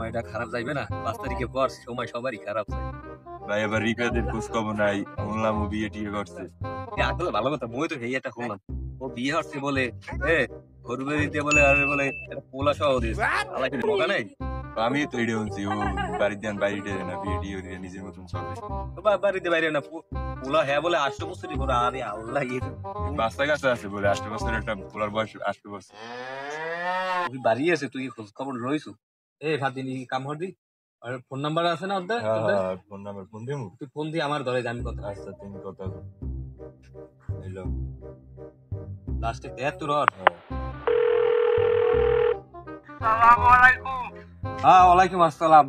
সময়টা খারাপ যাইবে না? 5 তারিখে পর সময় সবারই খারাপ যায়। ভাই এবার রিফাতের খোঁজ খবর নাই, শুনলাম ও বিয়ে টিয়ে করছে। আসলে ভালো কথা, মই তো এই একটা শুনলাম ও বিয়ে হচ্ছে বলে, ঘুরবে দিতে বলে, আর বলে একটা পোলা সহ দিয়েছে। আল্লাহ কি বোকা নাই? আমি তো এটা শুনছি ও বাড়িতে বাইরে না, বিয়ে টিয়ে দিয়ে নিজের মতন চলে। তো বাড়িতে বাইরে না, পোলা হ্যাঁ বলে 8 বছরই করে। আরে আল্লাহ, বাচ্চা কাছে আছে বলে 8 বছর, একটা পোলার বয়স 8 বছর। তুই বাড়ি আছে, তুই খোঁজ খবর লইছু? ভাতিনি কাম করবি, আর ফোন নাম্বার আছে না ওদের? ফোন নাম্বার ফোন দেবো? তুই ফোন দিয়ে আমার ধরে আমি কথা। আচ্ছা তুমি কথা হ্যালো লাস্টে দেখ তোর। হ্যাঁ, ওয়ালাইকুম আসসালাম।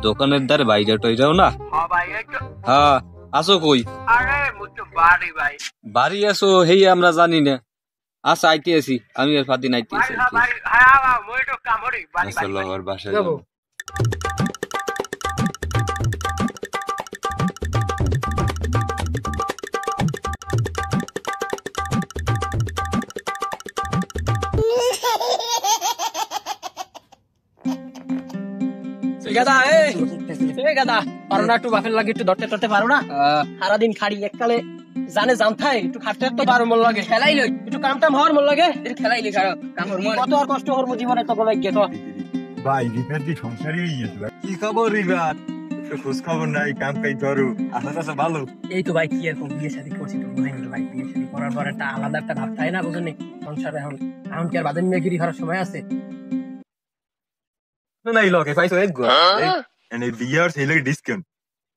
দোকানের দ্বারে বাইরে টইরাও না? হ্যাঁ, আসো কই? বাড়ি আসো, হেই আমরা জানি না। আচ্ছা, আইতে আছি আমি, আর ফাদিন আইতে আছি। আমার বাসায় যাবো। সারাদিন খাড়ি এককালে জানে জানথাই একটু খাটতে তো পারো মন লাগে, খেলাই লই একটু কাম টাম হওয়ার মন লাগে, খেলাইলি কত আর কষ্ট হওয়ার জীবনে তো বলে গেতো। ভাই রিফাত কি সংসারই হইছিল? কি খবর রিফাত? খোঁজ খবর নাই, কাম কাজ ধরো। আচ্ছা ভালো। এই তো ভাই কি আর বিয়ে শাদী করছি তো বুঝেন ভাই, বিয়ে শাদী করার পর একটা আলাদা একটা ভাব থাকে না, বুঝেন? সংসারে এখন এখন কি আর বাদের মেয়েগিরি করার সময় আছে? নাই লগে পাইছো এক গো। এনে বিয়ে আর ছেলে ডিসকাউন্ট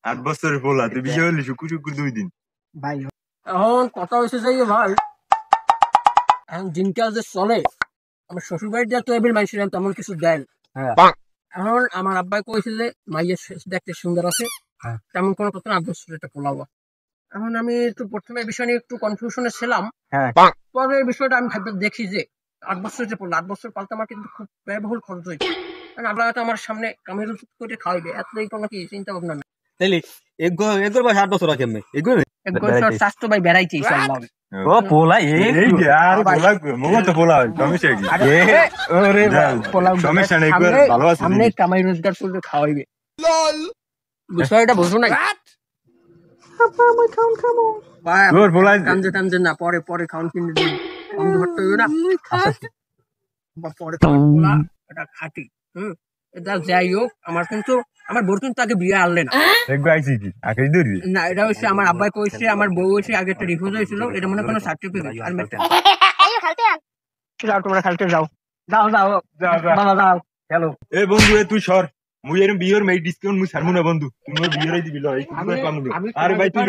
8 বছরের পোলা, তুই বিয়ে হলি শুকু 2 দিন। ভাই এখন কথা হয়েছে যে ভাই, এখন দিনকাল যে চলে, আমার শ্বশুর বাড়িতে তো এবার মানুষের তেমন কিছু দেন। এখন আমার আব্বাই কইছে যে মাইয়ের দেখতে সুন্দর আছে, তেমন কোনো কথা না, 8 বছর এটা পোলাবো। এখন আমি একটু প্রথমে বিষয় নিয়ে একটু কনফিউশনে ছিলাম, পরে এই বিষয়টা আমি ভাবতে দেখি যে 8 বছর যে পড়লো, 8 বছর পালতে আমার কিন্তু খুব ব্যয়বহুল খরচ হয়েছে। কারণ আব্বা তো আমার সামনে কামের করে খাওয়াইবে, এতই কোনো কি চিন্তা ভাবনা না। তাইলে এগোর বয়স 8 বছর আছে এমনি এগোর স্বাস্থ্য ভাই বেড়াইছে ও পোলা এই যে আর পোলা মগো তো পোলা সমস্যা কি? ওরে সমস্যা নেই, ভালো আছে। সামনে কামাই রোজগার করবে খাওয়াইবে, বিষয়টা বুঝো নাই? তোর পোলা কামজে টামজে না, পরে পরে খাওয়ান কিনে দিন, কম ধরতে হইবে না। পরে পোলা এটা খাটি। এটা যাই হোক, আমার কিন্তু আমার বোর কিন্তু আগে বিয়ে আনলে না। না, এটা হচ্ছে আমার আব্বাই কইছে, আমার বউ হচ্ছে আগে একটা রিফিউজ হয়েছিল, এটা মনে কোনো সার্টিফিকেট আর তোমরা খালতে যাও যাও যাও বাবা যাও। হ্যালো এ বন্ধু, এ তুই সর, মুই এরম বিয়ের মেই ডিসকাউন্ট মুই ছাড়মু না বন্ধু, তুই মোর বিয়েরই দিবি লই। আরে ভাই তুই